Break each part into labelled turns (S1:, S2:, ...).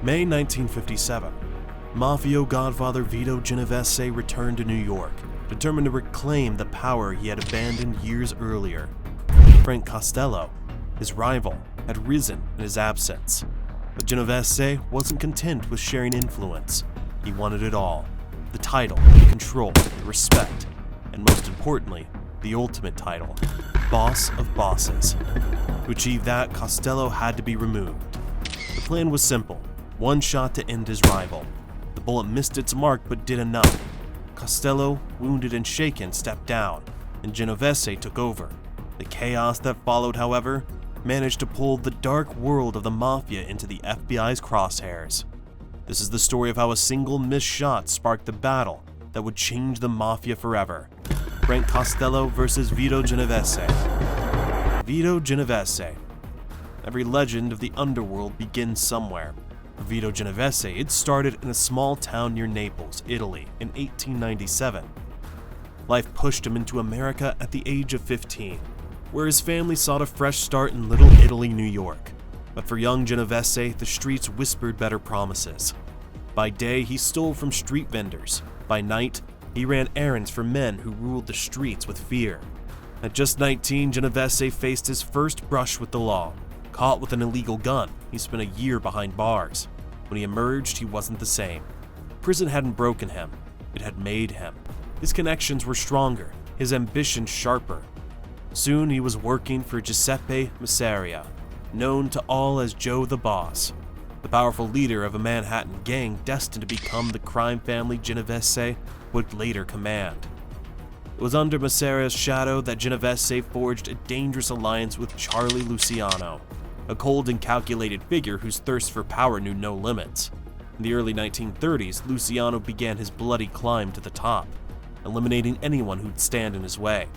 S1: May 1957. Mafia godfather Vito Genovese returned to New York, determined to reclaim the power he had abandoned years earlier. Frank Costello, his rival, had risen in his absence. But Genovese wasn't content with sharing influence. He wanted it all: the title, the control, the respect, and most importantly, the ultimate title, boss of bosses. To achieve that, Costello had to be removed. The plan was simple: one shot to end his rival. The bullet missed its mark but did enough. Costello, wounded and shaken, stepped down, and Genovese took over. The chaos that followed, however, managed to pull the dark world of the Mafia into the FBI's crosshairs. This is the story of how a single missed shot sparked the battle that would change the Mafia forever. Frank Costello versus Vito Genovese. Vito Genovese. Every legend of the underworld begins somewhere. For Vito Genovese, it started in a small town near Naples, Italy, in 1897. Life pushed him into America at the age of 15, where his family sought a fresh start in Little Italy, New York. But for young Genovese, the streets whispered better promises. By day, he stole from street vendors. By night, he ran errands for men who ruled the streets with fear. At just 19, Genovese faced his first brush with the law. Caught with an illegal gun, he spent a year behind bars. When he emerged, he wasn't the same. Prison hadn't broken him, it had made him. His connections were stronger, his ambition sharper. Soon he was working for Giuseppe Masseria, known to all as Joe the Boss, the powerful leader of a Manhattan gang destined to become the crime family Genovese would later command. It was under Masseria's shadow that Genovese forged a dangerous alliance with Charlie Luciano, a cold and calculated figure whose thirst for power knew no limits. In the early 1930s, Luciano began his bloody climb to the top, eliminating anyone who'd stand in his way.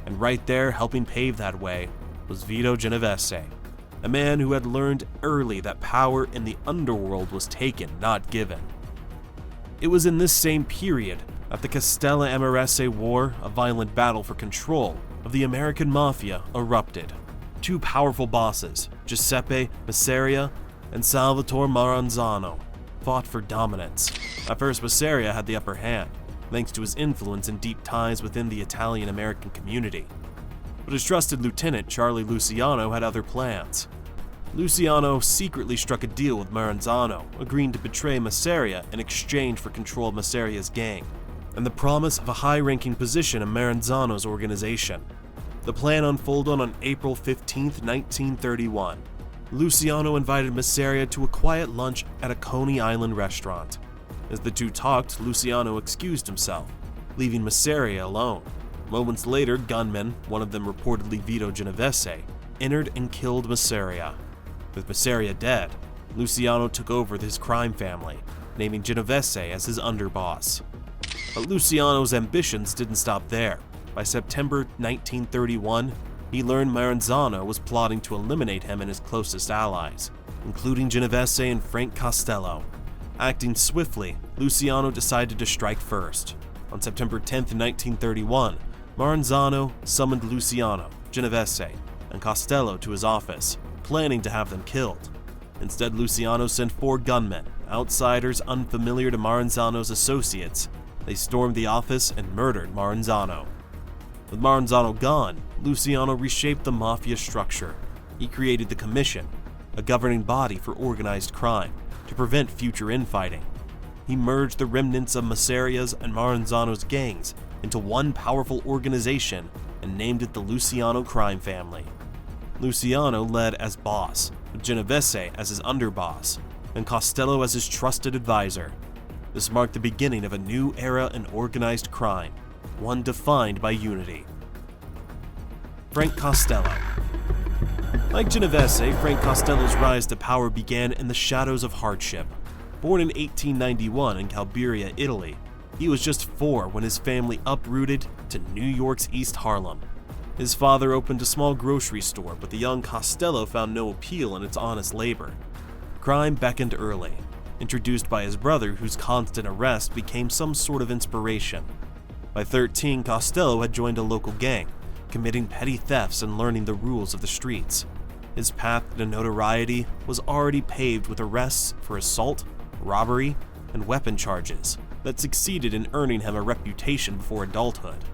S1: And right there, helping pave that way, was Vito Genovese, a man who had learned early that power in the underworld was taken, not given. It was in this same period that the Castello-Amarese War, a violent battle for control of the American Mafia, erupted. Two powerful bosses, Giuseppe Masseria and Salvatore Maranzano, fought for dominance. At first, Masseria had the upper hand, thanks to his influence and deep ties within the Italian-American community. But his trusted lieutenant, Charlie Luciano, had other plans. Luciano secretly struck a deal with Maranzano, agreeing to betray Masseria in exchange for control of Masseria's gang, and the promise of a high-ranking position in Maranzano's organization. The plan unfolded on April 15, 1931. Luciano invited Masseria to a quiet lunch at a Coney Island restaurant. As the two talked, Luciano excused himself, leaving Masseria alone. Moments later, gunmen, one of them reportedly Vito Genovese, entered and killed Masseria. With Masseria dead, Luciano took over his crime family, naming Genovese as his underboss. But Luciano's ambitions didn't stop there. By September 1931, he learned Maranzano was plotting to eliminate him and his closest allies, including Genovese and Frank Costello. Acting swiftly, Luciano decided to strike first. On September 10, 1931, Maranzano summoned Luciano, Genovese, and Costello to his office, planning to have them killed. Instead, Luciano sent 4 gunmen, outsiders unfamiliar to Maranzano's associates. They stormed the office and murdered Maranzano. With Maranzano gone, Luciano reshaped the Mafia structure. He created the Commission, a governing body for organized crime, to prevent future infighting. He merged the remnants of Masseria's and Maranzano's gangs into one powerful organization and named it the Luciano crime family. Luciano led as boss, with Genovese as his underboss, and Costello as his trusted advisor. This marked the beginning of a new era in organized crime, one defined by unity. Frank Costello. Like Genovese, Frank Costello's rise to power began in the shadows of hardship. Born in 1891 in Calabria, Italy, he was just 4 when his family uprooted to New York's East Harlem. His father opened a small grocery store, but the young Costello found no appeal in its honest labor. Crime beckoned early, introduced by his brother, whose constant arrest became some sort of inspiration. By 13, Costello had joined a local gang, committing petty thefts and learning the rules of the streets. His path to notoriety was already paved with arrests for assault, robbery, and weapon charges that succeeded in earning him a reputation before adulthood.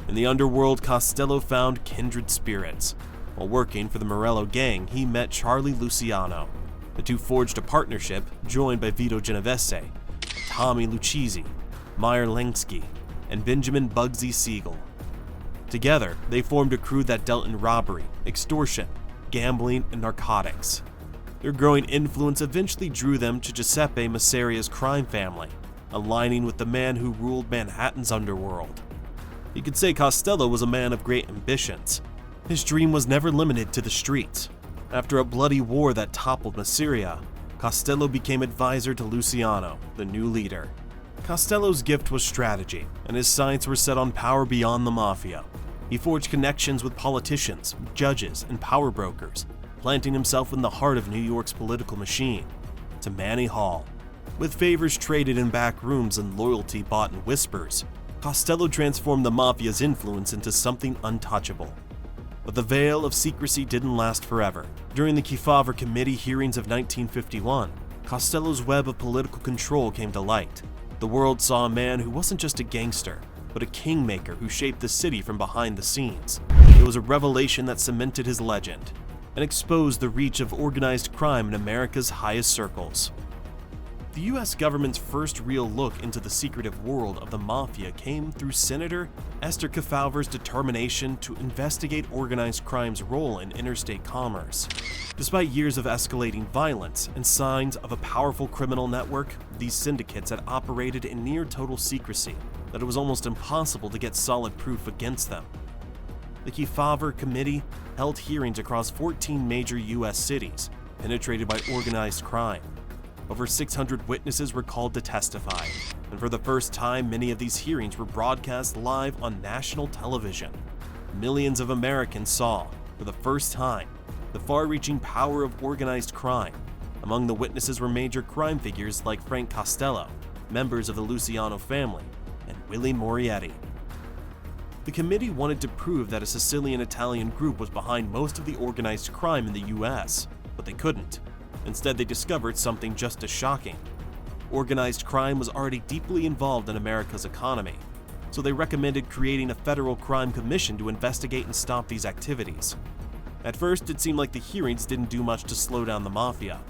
S1: In the underworld, Costello found kindred spirits. While working for the Morello gang, he met Charlie Luciano. The two forged a partnership, joined by Vito Genovese, Tommy Lucchese, Meyer Lansky, and Benjamin Bugsy Siegel. Together, they formed a crew that dealt in robbery, extortion, gambling, and narcotics. Their growing influence eventually drew them to Giuseppe Masseria's crime family, aligning with the man who ruled Manhattan's underworld. You could say Costello was a man of great ambitions. His dream was never limited to the streets. After a bloody war that toppled Masseria, Costello became advisor to Luciano, the new leader. Costello's gift was strategy, and his sights were set on power beyond the Mafia. He forged connections with politicians, judges, and power brokers, planting himself in the heart of New York's political machine, to Manny Hall. With favors traded in back rooms and loyalty bought in whispers, Costello transformed the Mafia's influence into something untouchable. But the veil of secrecy didn't last forever. During the Kefauver Committee hearings of 1951, Costello's web of political control came to light. The world saw a man who wasn't just a gangster, but a kingmaker who shaped the city from behind the scenes. It was a revelation that cemented his legend and exposed the reach of organized crime in America's highest circles. The US government's first real look into the secretive world of the Mafia came through Senator Esther Kefauver's determination to investigate organized crime's role in interstate commerce. Despite years of escalating violence and signs of a powerful criminal network, these syndicates had operated in near total secrecy that it was almost impossible to get solid proof against them. The Kefauver Committee held hearings across 14 major US cities penetrated by organized crime. Over 600 witnesses were called to testify, and for the first time, many of these hearings were broadcast live on national television. Millions of Americans saw, for the first time, the far-reaching power of organized crime. Among the witnesses were major crime figures like Frank Costello, members of the Luciano family, and Willie Morietti. The committee wanted to prove that a Sicilian-Italian group was behind most of the organized crime in the US, but they couldn't. Instead, they discovered something just as shocking. Organized crime was already deeply involved in America's economy, so they recommended creating a federal crime commission to investigate and stop these activities. At first, it seemed like the hearings didn't do much to slow down the Mafia,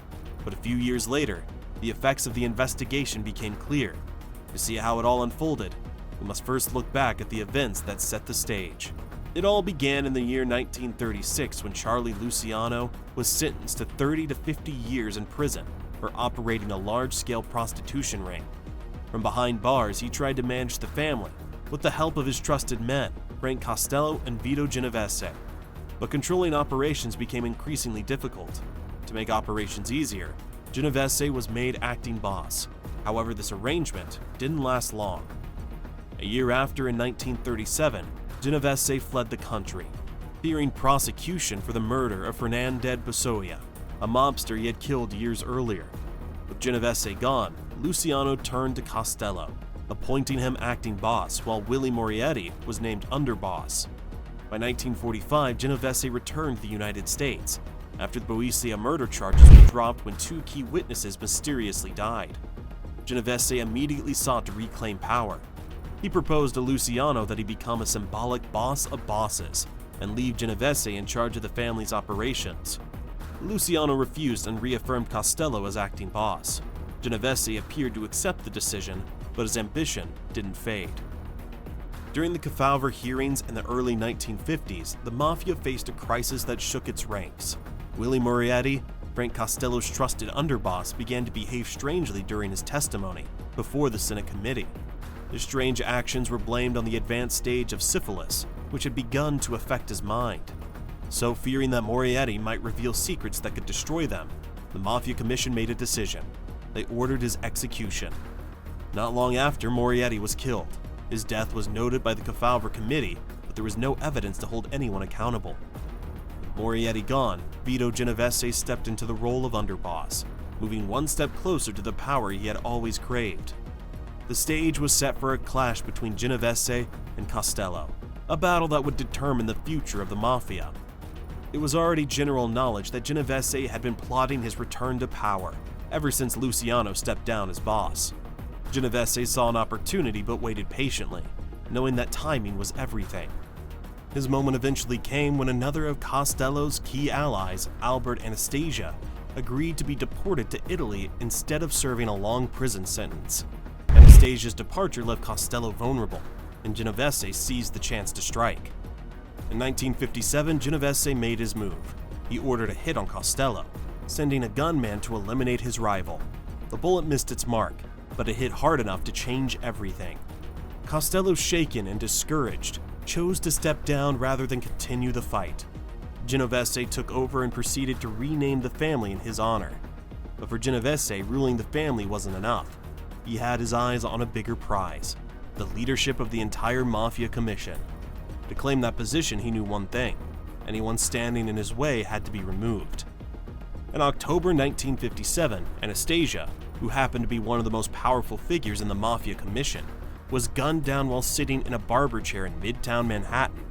S1: but a few years later, the effects of the investigation became clear. To see how it all unfolded, we must first look back at the events that set the stage. It all began in the year 1936 when Charlie Luciano was sentenced to 30 to 50 years in prison for operating a large-scale prostitution ring. From behind bars, he tried to manage the family with the help of his trusted men, Frank Costello and Vito Genovese. But controlling operations became increasingly difficult. To make operations easier, Genovese was made acting boss. However, this arrangement didn't last long. A year after, in 1937, Genovese fled the country, fearing prosecution for the murder of Fernandez Bussoia, a mobster he had killed years earlier. With Genovese gone, Luciano turned to Costello, appointing him acting boss, while Willie Morietti was named underboss. By 1945, Genovese returned to the United States, after the Bussoia murder charges were dropped when two key witnesses mysteriously died. Genovese immediately sought to reclaim power. He proposed to Luciano that he become a symbolic boss of bosses and leave Genovese in charge of the family's operations. Luciano refused and reaffirmed Costello as acting boss. Genovese appeared to accept the decision, but his ambition didn't fade. During the Kefauver hearings in the early 1950s, the Mafia faced a crisis that shook its ranks. Willie Morietti, Frank Costello's trusted underboss, began to behave strangely during his testimony before the Senate committee. His strange actions were blamed on the advanced stage of syphilis, which had begun to affect his mind. So, fearing that Morietti might reveal secrets that could destroy them, the Mafia Commission made a decision. They ordered his execution. Not long after, Morietti was killed. His death was noted by the Kefauver Committee, but there was no evidence to hold anyone accountable. With Morietti gone, Vito Genovese stepped into the role of underboss, moving one step closer to the power he had always craved. The stage was set for a clash between Genovese and Costello, a battle that would determine the future of the Mafia. It was already general knowledge that Genovese had been plotting his return to power ever since Luciano stepped down as boss. Genovese saw an opportunity but waited patiently, knowing that timing was everything. His moment eventually came when another of Costello's key allies, Albert Anastasia, agreed to be deported to Italy instead of serving a long prison sentence. Anastasia's departure left Costello vulnerable, and Genovese seized the chance to strike. In 1957, Genovese made his move. He ordered a hit on Costello, sending a gunman to eliminate his rival. The bullet missed its mark, but it hit hard enough to change everything. Costello, shaken and discouraged, chose to step down rather than continue the fight. Genovese took over and proceeded to rename the family in his honor. But for Genovese, ruling the family wasn't enough. He had his eyes on a bigger prize: the leadership of the entire Mafia Commission. To claim that position, he knew one thing: anyone standing in his way had to be removed. In October 1957, Anastasia, who happened to be one of the most powerful figures in the Mafia Commission, was gunned down while sitting in a barber chair in Midtown Manhattan.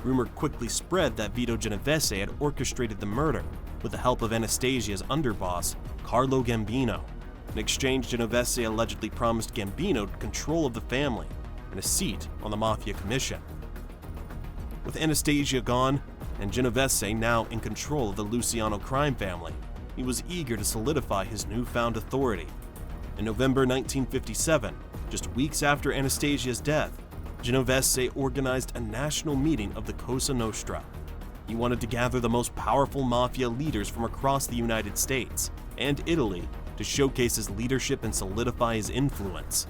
S1: Rumor quickly spread that Vito Genovese had orchestrated the murder with the help of Anastasia's underboss, Carlo Gambino. In exchange, Genovese allegedly promised Gambino control of the family and a seat on the Mafia Commission. With Anastasia gone, and Genovese now in control of the Luciano crime family, he was eager to solidify his newfound authority. In November 1957, just weeks after Anastasia's death, Genovese organized a national meeting of the Cosa Nostra. He wanted to gather the most powerful mafia leaders from across the United States and Italy to showcase his leadership and solidify his influence.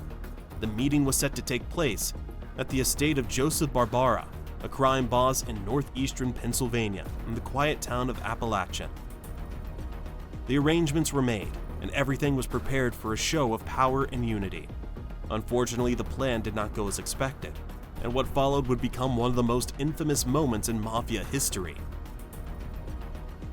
S1: The meeting was set to take place at the estate of Joseph Barbara, a crime boss in northeastern Pennsylvania in the quiet town of Appalachian. The arrangements were made, and everything was prepared for a show of power and unity. Unfortunately, the plan did not go as expected, and what followed would become one of the most infamous moments in Mafia history.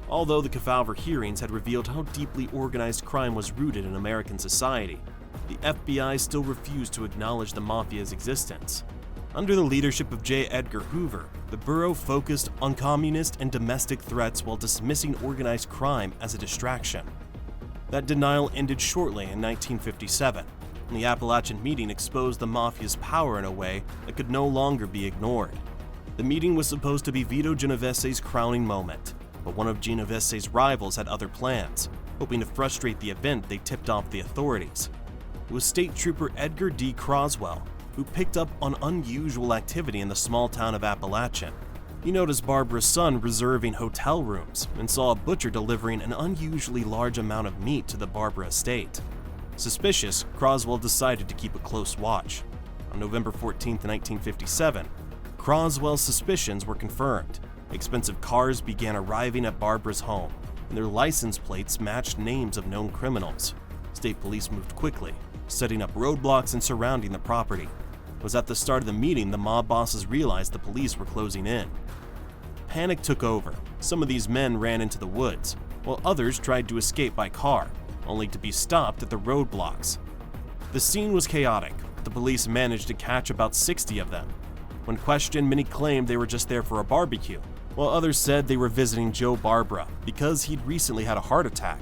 S1: Although the Kefauver hearings had revealed how deeply organized crime was rooted in American society, the FBI still refused to acknowledge the Mafia's existence. Under the leadership of J. Edgar Hoover, the Bureau focused on communist and domestic threats while dismissing organized crime as a distraction. That denial ended shortly in 1957, and the Appalachian meeting exposed the Mafia's power in a way that could no longer be ignored. The meeting was supposed to be Vito Genovese's crowning moment, but one of Genovese's rivals had other plans. Hoping to frustrate the event, they tipped off the authorities. It was State Trooper Edgar D. Croswell, who picked up on unusual activity in the small town of Appalachian. He noticed Barbara's son reserving hotel rooms and saw a butcher delivering an unusually large amount of meat to the Barbara estate. Suspicious, Croswell decided to keep a close watch. On November 14, 1957, Croswell's suspicions were confirmed. Expensive cars began arriving at Barbara's home, and their license plates matched names of known criminals. State police moved quickly, setting up roadblocks and surrounding the property. It was at the start of the meeting the mob bosses realized the police were closing in. Panic took over. Some of these men ran into the woods, while others tried to escape by car, only to be stopped at the roadblocks. The scene was chaotic, but the police managed to catch about 60 of them. When questioned, many claimed they were just there for a barbecue, while others said they were visiting Joe Barbara because he'd recently had a heart attack.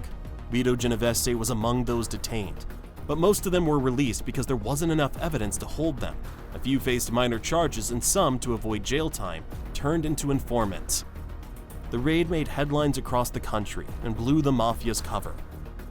S1: Vito Genovese was among those detained, but most of them were released because there wasn't enough evidence to hold them. A few faced minor charges, and some, to avoid jail time, turned into informants. The raid made headlines across the country and blew the Mafia's cover.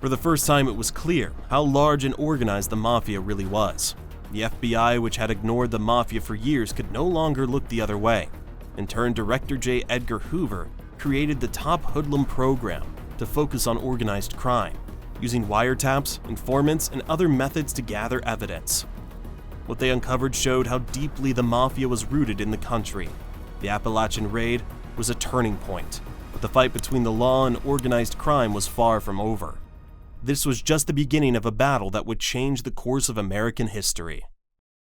S1: For the first time, it was clear how large and organized the Mafia really was. The FBI, which had ignored the Mafia for years, could no longer look the other way. In turn, Director J. Edgar Hoover created the Top Hoodlum program to focus on organized crime, using wiretaps, informants, and other methods to gather evidence. What they uncovered showed how deeply the Mafia was rooted in the country. The Appalachian Raid was a turning point, but the fight between the law and organized crime was far from over. This was just the beginning of a battle that would change the course of American history.